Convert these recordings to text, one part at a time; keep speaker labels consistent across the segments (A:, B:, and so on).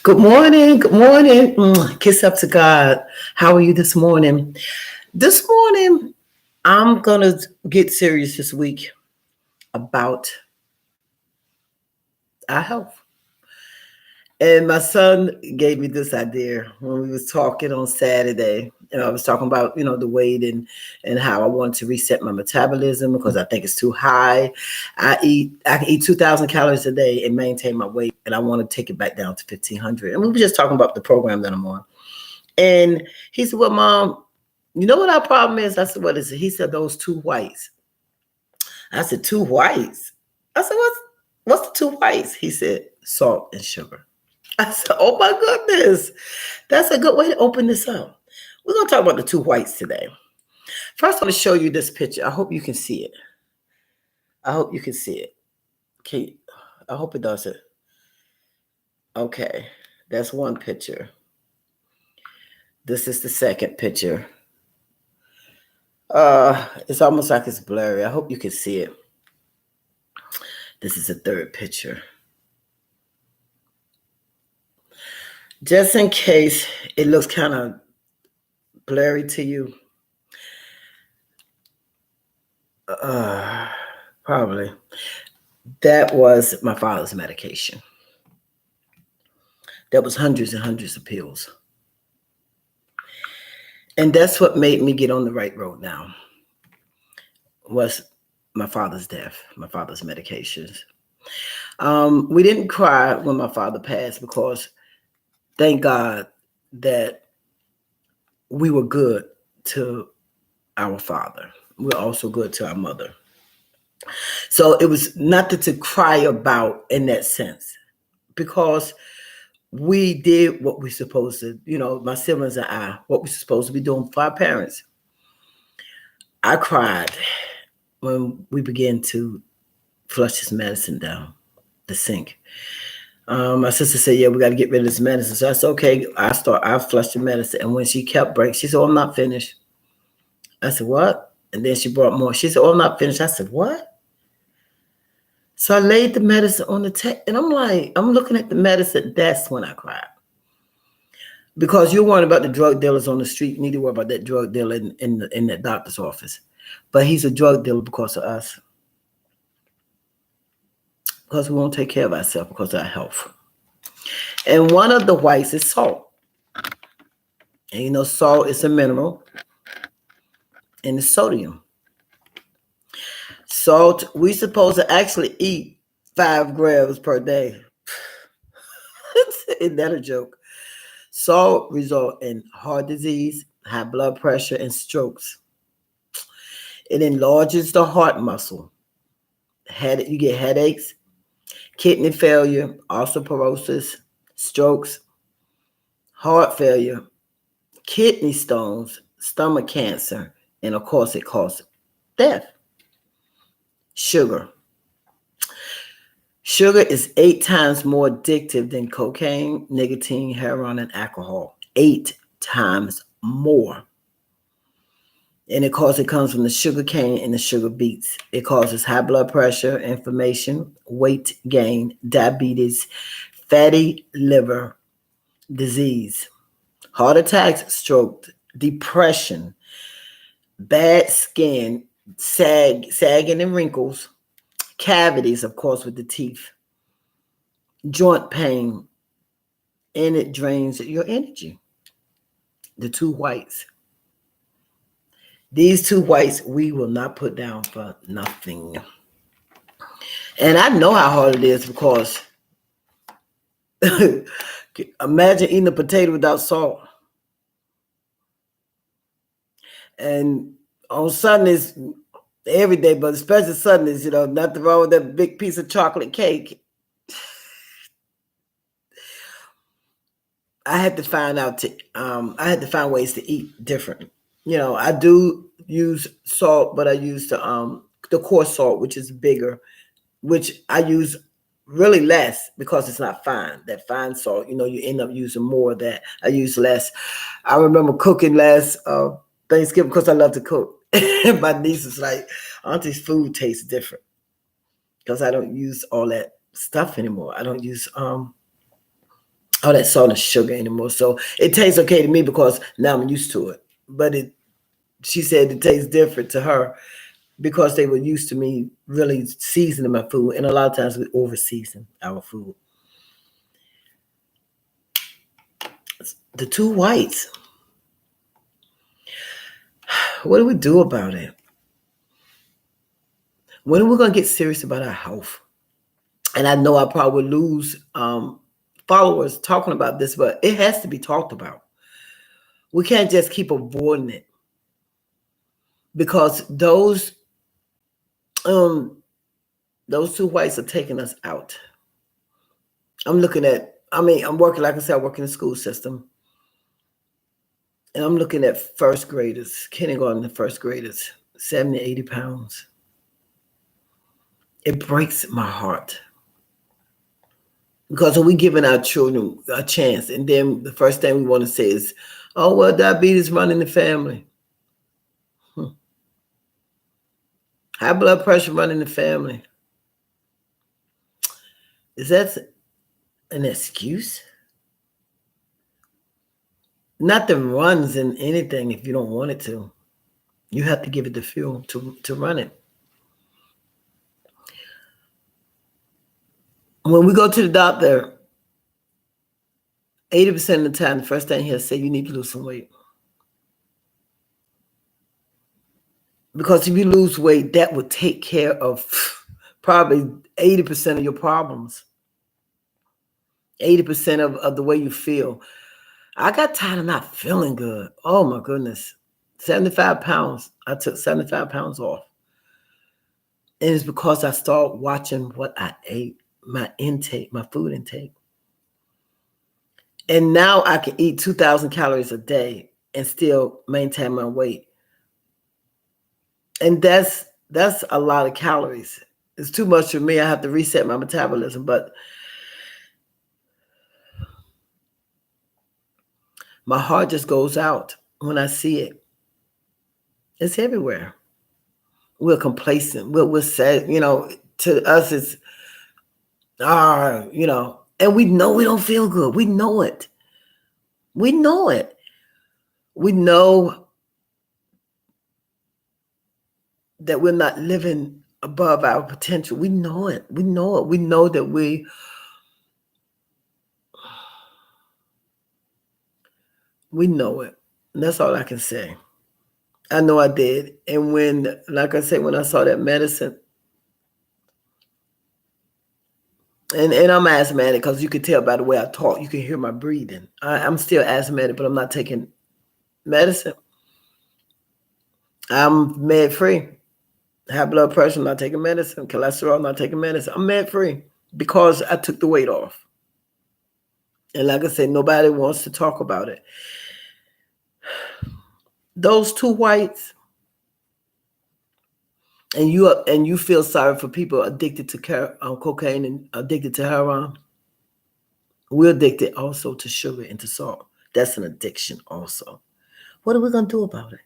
A: Good morning. Good morning. Kiss up to God. How are you this morning? This morning, I'm going to get serious this week about our health. And my son gave me this idea when we was talking on Saturday. And I was talking about, the weight and how I want to reset my metabolism because I think it's too high. I can eat 2,000 calories a day and maintain my weight, and I want to take it back down to 1,500. And we were just talking about the program that I'm on. And he said, "Well, Mom, you know what our problem is?" I said, "What is it?" He said, "Those two whites." I said, "Two whites?" I said, "What's the two whites?" He said, "Salt and sugar." I said, "Oh my goodness. That's a good way to open this up." We're going to talk about the two whites today. First, I want to show you this picture. I hope you can see it. I hope you can see it. Okay. I hope it does it. Okay. That's one picture. This is the second picture. It's almost like it's blurry. I hope you can see it. This is the third picture. Just in case it looks kind of blurry to you, probably. That was my father's medication. That was hundreds and hundreds of pills. And that's what made me get on the right road now, was my father's death, my father's medications. We didn't cry when my father passed because thank God that we were good to our father. We're also good to our mother. So it was nothing to cry about in that sense because we did what we're supposed to, my siblings and I, what we're supposed to be doing for our parents. I cried when we began to flush his medicine down the sink. My sister said, "Yeah, we got to get rid of this medicine." So I said, "Okay." I flushed the medicine. And when she kept breaking, she said, "Oh, I'm not finished." I said, "What?" And then she brought more. She said, "Oh, I'm not finished." I said, "What?" So I laid the medicine on the table, and I'm looking at the medicine. That's when I cried. Because you're worried about the drug dealers on the street. You need to worry about that drug dealer in that doctor's office. But he's a drug dealer because of us. Because we won't take care of ourselves because of our health. And one of the whites is salt. And salt is a mineral and it's sodium. Salt, we're supposed to actually eat 5 grams per day. Isn't that a joke? Salt result in heart disease, high blood pressure, and strokes. It enlarges the heart muscle. You get headaches, kidney failure, osteoporosis, strokes, heart failure, kidney stones, stomach cancer, and of course it causes death. Sugar. Sugar is 8 times more addictive than cocaine, nicotine, heroin, and alcohol. 8 times more. And it comes from the sugar cane and the sugar beets. It causes high blood pressure, inflammation, weight gain, diabetes, fatty liver disease, heart attacks, stroke, depression, bad skin, sagging and wrinkles, cavities, of course, with the teeth, joint pain, and it drains your energy. The two whites. These two whites we will not put down for nothing. And I know how hard it is because imagine eating a potato without salt. And on Sundays, every day, but especially Sundays, nothing wrong with that big piece of chocolate cake. I had to find ways to eat different. I do use salt, but I use the coarse salt, which is bigger, which I use really less because it's not fine. That fine salt, you end up using more of that. I use less. I remember cooking last Thanksgiving because I love to cook. My niece was like, "Auntie's food tastes different," because I don't use all that stuff anymore. I don't use all that salt and sugar anymore. So it tastes okay to me because now I'm used to it. But she said it tastes different to her because they were used to me really seasoning my food. And a lot of times we over season our food. The two whites, what do we do about it? When are we going to get serious about our health? And I know I probably will lose followers talking about this, but it has to be talked about. We can't just keep avoiding it because those two whites are taking us out. I'm working, like I said, I work in the school system. And I'm looking at first graders, kindergarten and first graders, 70, 80 pounds. It breaks my heart. Because when we giving our children a chance, and then the first thing we want to say is, oh, well, diabetes run in the family. High blood pressure run in the family. Is that an excuse? Nothing runs in anything if you don't want it to. You have to give it the fuel to run it. When we go to the doctor, 80% of the time, the first thing he'll say, you need to lose some weight. Because if you lose weight, that will take care of probably 80% of your problems. 80% of the way you feel. I got tired of not feeling good. Oh my goodness. 75 pounds. I took 75 pounds off. And it's because I started watching what I ate, my intake, my food intake. And now I can eat 2,000 calories a day and still maintain my weight. And that's a lot of calories. It's too much for me. I have to reset my metabolism, but my heart just goes out when I see it. It's everywhere. We're complacent. We're sad, to us it's, and we know we don't feel good. We know it. We know it. We know that we're not living above our potential. We know it. We know it. We know that we know it. And that's all I can say. I know I did. And when, like I said, when I saw that medicine, and I'm asthmatic because you can tell by the way I talk, you can hear my breathing. I'm still asthmatic, but I'm not taking medicine. I'm med free. High blood pressure, I'm not taking medicine. Cholesterol, I'm not taking medicine. I'm med free because I took the weight off. And like I said, nobody wants to talk about it. Those two whites, and you feel sorry for people addicted to cocaine and addicted to heroin. We're addicted also to sugar and to salt. That's an addiction also. What are we going to do about it?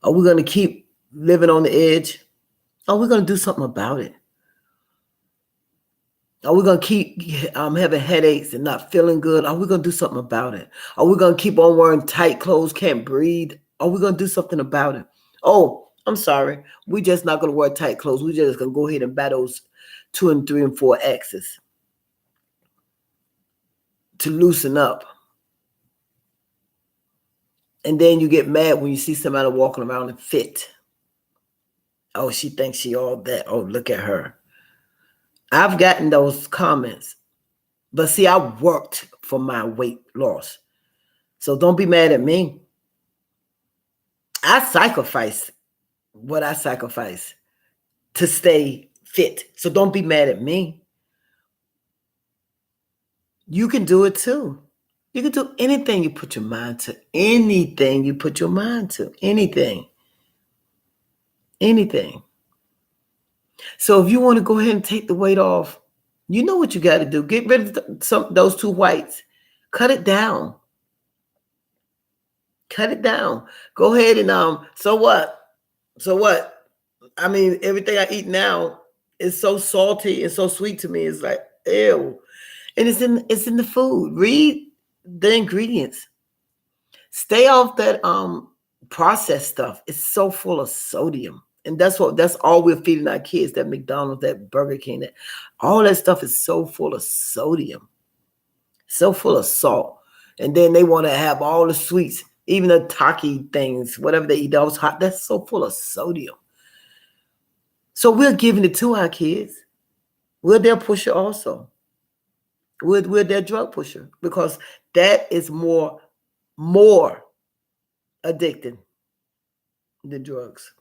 A: Are we going to keep living on the edge? Are we going to do something about it? Are we going to keep having headaches and not feeling good? Are we going to do something about it? Are we going to keep on wearing tight clothes, can't breathe? Are we going to do something about it? Oh, I'm sorry. We're just not going to wear tight clothes. We're just going to go ahead and buy those 2 and 3 and 4 X's to loosen up. And then you get mad when you see somebody walking around and fit. Oh, she thinks she all that. Oh, look at her. I've gotten those comments. But see, I worked for my weight loss. So don't be mad at me. I sacrificed what I sacrificed to stay fit. So don't be mad at me. You can do it too. You can do anything you put your mind to. Anything you put your mind to. Anything. Anything. So if you want to go ahead and take the weight off, you know what you got to do. Get rid of those two whites. Cut it down. Cut it down. Go ahead and so what? So what? I mean, everything I eat now is so salty and so sweet to me. It's like, ew. And it's in the food. Read the ingredients. Stay off that processed stuff. It's so full of sodium. And that's all we're feeding our kids, that McDonald's, that Burger King, that all that stuff is so full of sodium, so full of salt. And then they want to have all the sweets, even the Taki things, whatever they eat, those hot, that's so full of sodium. So we're giving it to our kids. We're their pusher also. We're their drug pusher, because that is more addicting than drugs.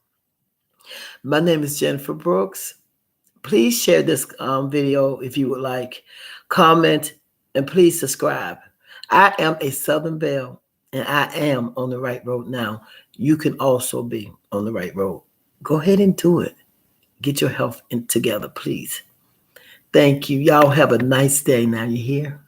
A: My name is Jennifer Brooks. Please share this video if you would like. Comment, and please subscribe. I am a Southern Belle, and I am on the right road now. You can also be on the right road. Go ahead and do it. Get your health together, please. Thank you. Y'all have a nice day now. You hear?